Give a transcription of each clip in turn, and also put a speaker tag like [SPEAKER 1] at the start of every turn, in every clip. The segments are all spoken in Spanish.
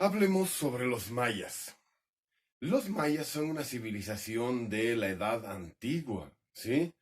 [SPEAKER 1] Hablemos sobre los mayas. Los mayas son una civilización de la Edad Antigua, ¿sí?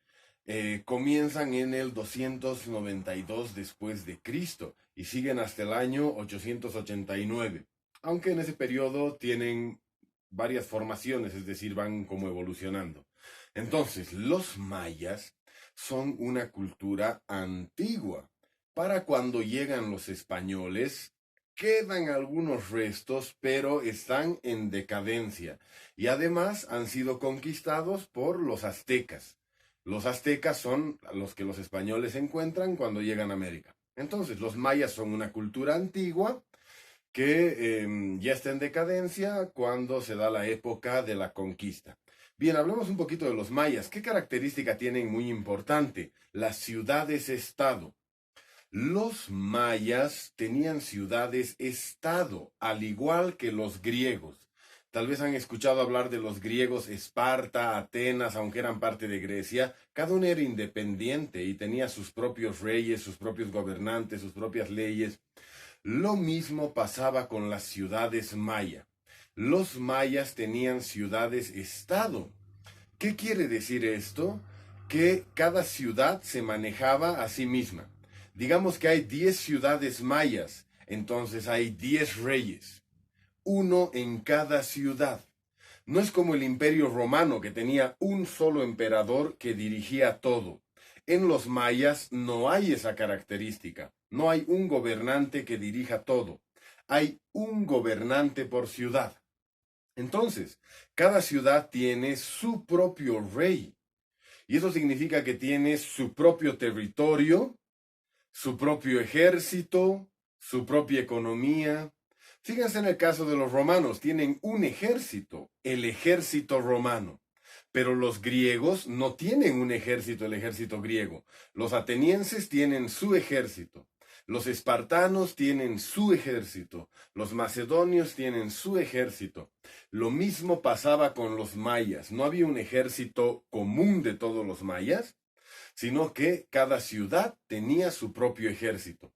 [SPEAKER 1] Comienzan en el 292 después de Cristo y siguen hasta el año 889, aunque en ese periodo tienen varias formaciones, es decir, van como evolucionando. Entonces, los mayas son una cultura antigua. Para cuando llegan los españoles, quedan algunos restos, pero están en decadencia. Y además han sido conquistados por los aztecas. Los aztecas son los que los españoles encuentran cuando llegan a América. Entonces, los mayas son una cultura antigua que ya está en decadencia cuando se da la época de la conquista. Bien, hablemos un poquito de los mayas. ¿Qué característica tienen muy importante? Las ciudades-estado. Los mayas tenían ciudades-estado, al igual que los griegos. Tal vez han escuchado hablar de los griegos, Esparta, Atenas, aunque eran parte de Grecia. Cada uno era independiente y tenía sus propios reyes, sus propios gobernantes, sus propias leyes. Lo mismo pasaba con las ciudades maya. Los mayas tenían ciudades-estado. ¿Qué quiere decir esto? Que cada ciudad se manejaba a sí misma. Digamos que hay 10 ciudades mayas, entonces hay 10 reyes, uno en cada ciudad. No es como el Imperio Romano, que tenía un solo emperador que dirigía todo. En los mayas no hay esa característica. No hay un gobernante que dirija todo. Hay un gobernante por ciudad. Entonces, cada ciudad tiene su propio rey. Y eso significa que tiene su propio territorio, su propio ejército, su propia economía. Fíjense en el caso de los romanos, tienen un ejército, el ejército romano. Pero los griegos no tienen un ejército, el ejército griego. Los atenienses tienen su ejército. Los espartanos tienen su ejército. Los macedonios tienen su ejército. Lo mismo pasaba con los mayas. No había un ejército común de todos los mayas, sino que cada ciudad tenía su propio ejército.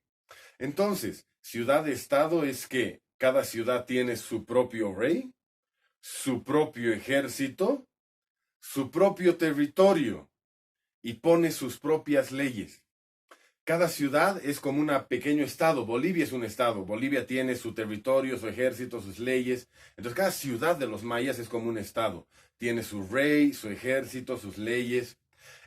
[SPEAKER 1] Entonces, ciudad-estado es que cada ciudad tiene su propio rey, su propio ejército, su propio territorio y pone sus propias leyes. Cada ciudad es como un pequeño estado. Bolivia es un estado. Bolivia tiene su territorio, su ejército, sus leyes. Entonces cada ciudad de los mayas es como un estado. Tiene su rey, su ejército, sus leyes.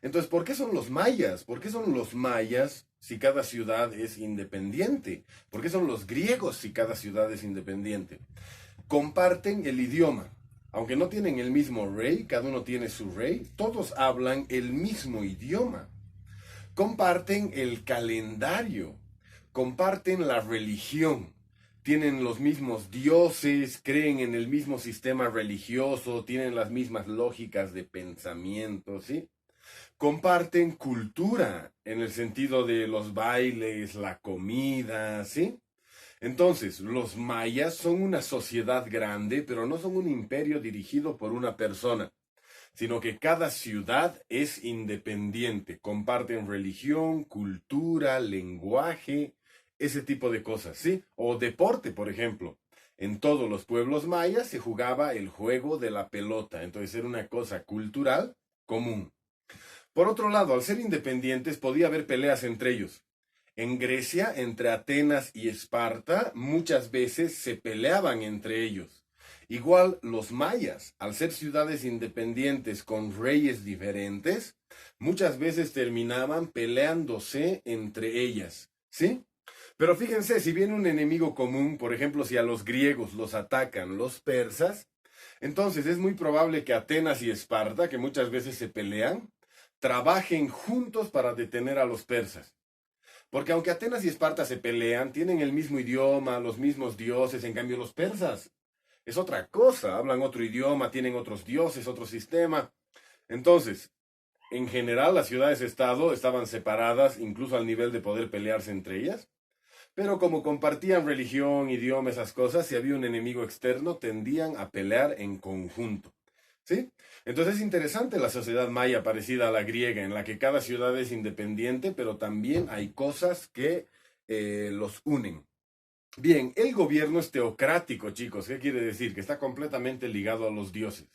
[SPEAKER 1] Entonces, ¿por qué son los mayas? ¿Por qué son los mayas si cada ciudad es independiente? ¿Por qué son los griegos si cada ciudad es independiente? Comparten el idioma. Aunque no tienen el mismo rey, cada uno tiene su rey, todos hablan el mismo idioma. Comparten el calendario, comparten la religión, tienen los mismos dioses, creen en el mismo sistema religioso, tienen las mismas lógicas de pensamiento, ¿sí? Comparten cultura en el sentido de los bailes, la comida, ¿sí? Entonces, los mayas son una sociedad grande, pero no son un imperio dirigido por una persona, sino que cada ciudad es independiente, comparten religión, cultura, lenguaje, ese tipo de cosas, ¿sí? O deporte, por ejemplo. En todos los pueblos mayas se jugaba el juego de la pelota, entonces era una cosa cultural común. Por otro lado, al ser independientes podía haber peleas entre ellos. En Grecia, entre Atenas y Esparta, muchas veces se peleaban entre ellos. Igual los mayas, al ser ciudades independientes con reyes diferentes, muchas veces terminaban peleándose entre ellas, ¿sí? Pero fíjense, si viene un enemigo común, por ejemplo, si a los griegos los atacan los persas, entonces es muy probable que Atenas y Esparta, que muchas veces se pelean, trabajen juntos para detener a los persas. Porque aunque Atenas y Esparta se pelean, tienen el mismo idioma, los mismos dioses, en cambio los persas es otra cosa, hablan otro idioma, tienen otros dioses, otro sistema. Entonces, en general las ciudades-estado estaban separadas, incluso al nivel de poder pelearse entre ellas, pero como compartían religión, idioma, esas cosas, si había un enemigo externo, tendían a pelear en conjunto. ¿Sí? Entonces es interesante la sociedad maya parecida a la griega, en la que cada ciudad es independiente, pero también hay cosas que los unen. Bien, el gobierno es teocrático, chicos. ¿Qué quiere decir? Que está completamente ligado a los dioses.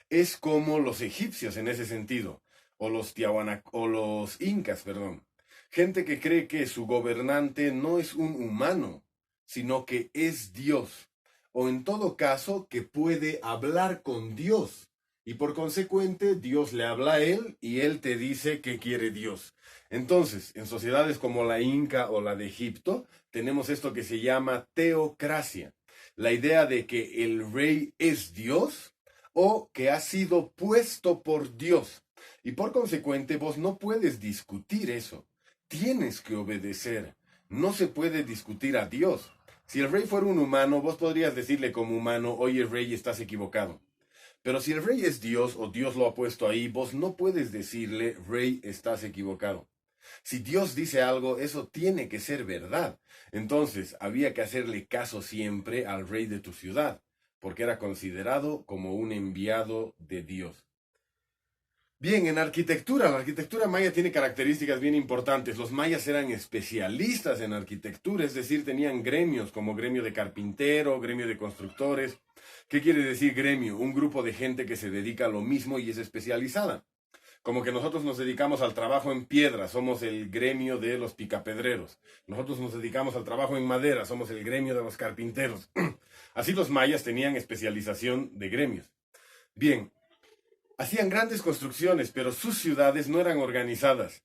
[SPEAKER 1] Es como los egipcios en ese sentido, o o los incas, perdón. Gente que cree que su gobernante no es un humano, sino que es Dios, o en todo caso que puede hablar con Dios. Y por consecuente, Dios le habla a él y él te dice qué quiere Dios. Entonces, en sociedades como la Inca o la de Egipto, tenemos esto que se llama teocracia. La idea de que el rey es Dios o que ha sido puesto por Dios. Y por consecuente, vos no puedes discutir eso. Tienes que obedecer. No se puede discutir a Dios. Si el rey fuera un humano, vos podrías decirle como humano, oye rey, estás equivocado. Pero si el rey es Dios o Dios lo ha puesto ahí, vos no puedes decirle, rey, estás equivocado. Si Dios dice algo, eso tiene que ser verdad. Entonces, había que hacerle caso siempre al rey de tu ciudad, porque era considerado como un enviado de Dios. Bien, en arquitectura, la arquitectura maya tiene características bien importantes. Los mayas eran especialistas en arquitectura, es decir, tenían gremios como gremio de carpintero, gremio de constructores. ¿Qué quiere decir gremio? Un grupo de gente que se dedica a lo mismo y es especializada. Como que nosotros nos dedicamos al trabajo en piedra, somos el gremio de los picapedreros. Nosotros nos dedicamos al trabajo en madera, somos el gremio de los carpinteros. Así los mayas tenían especialización de gremios. Bien, hacían grandes construcciones, pero sus ciudades no eran organizadas.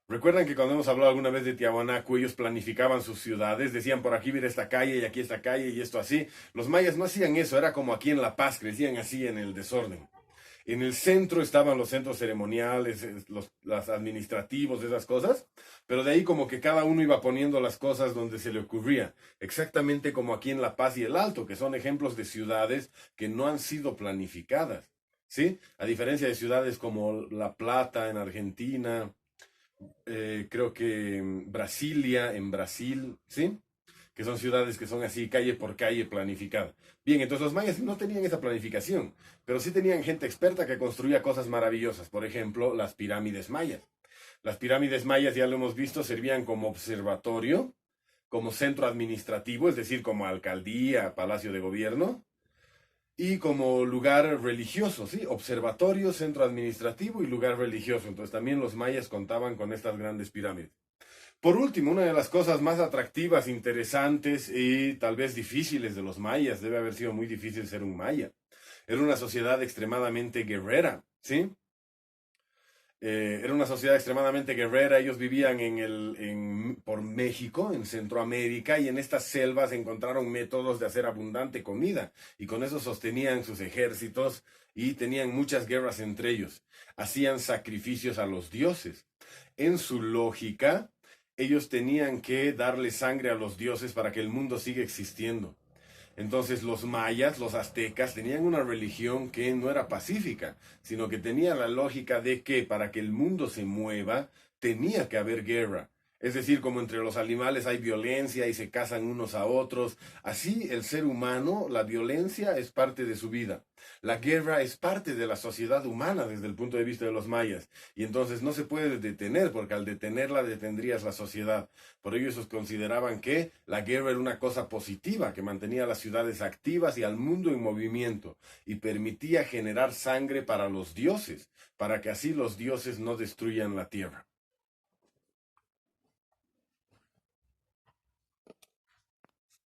[SPEAKER 1] Recuerdan que cuando hemos hablado alguna vez de Tiahuanaco, ellos planificaban sus ciudades, decían por aquí viene esta calle y aquí esta calle y esto así. Los mayas no hacían eso, era como aquí en La Paz, crecían así en el desorden. En el centro estaban los centros ceremoniales, los administrativos, esas cosas, pero de ahí como que cada uno iba poniendo las cosas donde se le ocurría, exactamente como aquí en La Paz y el Alto, que son ejemplos de ciudades que no han sido planificadas, ¿sí? A diferencia de ciudades como La Plata en Argentina, creo que Brasilia en Brasil, ¿sí? Que son ciudades que son así, calle por calle, planificada. Bien, entonces los mayas no tenían esa planificación, pero sí tenían gente experta que construía cosas maravillosas. Por ejemplo, las pirámides mayas. Las pirámides mayas, ya lo hemos visto, servían como observatorio, como centro administrativo, es decir, como alcaldía, palacio de gobierno, y como lugar religioso, ¿sí? Observatorio, centro administrativo y lugar religioso. Entonces también los mayas contaban con estas grandes pirámides. Por último, una de las cosas más atractivas, interesantes y tal vez difíciles de los mayas, debe haber sido muy difícil ser un maya. Era una sociedad extremadamente guerrera, ¿sí? Era una sociedad extremadamente guerrera. Ellos vivían por México, en Centroamérica, y en estas selvas encontraron métodos de hacer abundante comida. Y con eso sostenían sus ejércitos y tenían muchas guerras entre ellos. Hacían sacrificios a los dioses. En su lógica, ellos tenían que darle sangre a los dioses para que el mundo siga existiendo. Entonces los mayas, los aztecas, tenían una religión que no era pacífica, sino que tenía la lógica de que para que el mundo se mueva, tenía que haber guerra. Es decir, como entre los animales hay violencia y se cazan unos a otros, así el ser humano, la violencia es parte de su vida. La guerra es parte de la sociedad humana desde el punto de vista de los mayas. Y entonces no se puede detener, porque al detenerla detendrías la sociedad. Por ello ellos consideraban que la guerra era una cosa positiva, que mantenía a las ciudades activas y al mundo en movimiento, y permitía generar sangre para los dioses, para que así los dioses no destruyan la tierra.